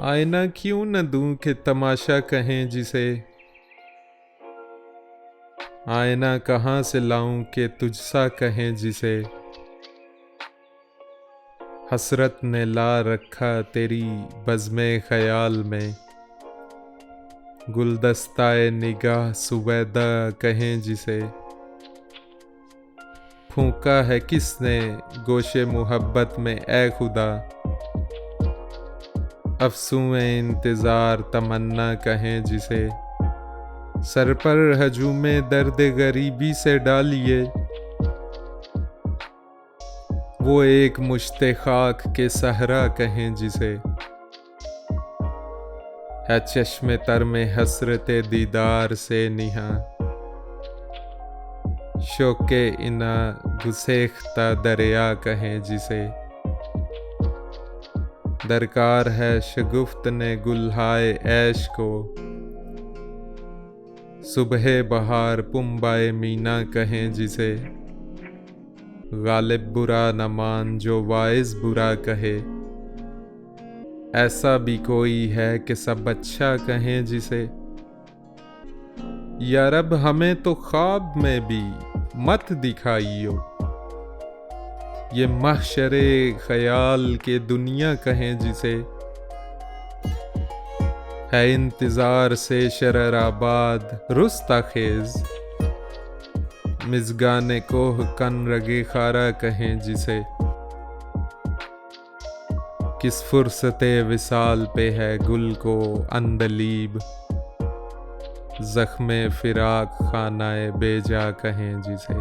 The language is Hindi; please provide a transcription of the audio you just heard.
आईना क्यों न दूं कि तमाशा कहें जिसे, आईना कहाँ से लाऊं कि तुझसा कहें जिसे। हसरत ने ला रखा तेरी बज़्मे ख़याल में, गुलदस्ताए निगाह सुवैदा कहें जिसे। फूंका है किसने गोशे मोहब्बत में ए खुदा, अफ़सूए इंतज़ार तमन्ना कहें जिसे। सर पर हजूमे दर्द गरीबी से डालिए, वो एक मुश्ते खाक के सहरा कहें जिसे। है चश्मे तर में हसरते दीदार से निहा, शोके इना गुसेख्ता दरिया कहें जिसे। दरकार है शगुफ्त ने गुलहाए ऐश को, सुबह बहार पुम्बाए मीना कहें जिसे। गालिब बुरा न मान जो वाइज बुरा कहे, ऐसा भी कोई है कि सब अच्छा कहें जिसे। या रब हमें तो ख्वाब में भी मत दिखाइयो, ये महशरे ख्याल के दुनिया कहें जिसे। है इंतज़ार से शरराबाद रुस्ता खेज, मिज़गाने कोह कन रगे खारा कहें जिसे। किस फुर्सते विसाल पे है गुल को अंदलीब, ज़ख्मे फिराक खानाए बेजा कहें जिसे।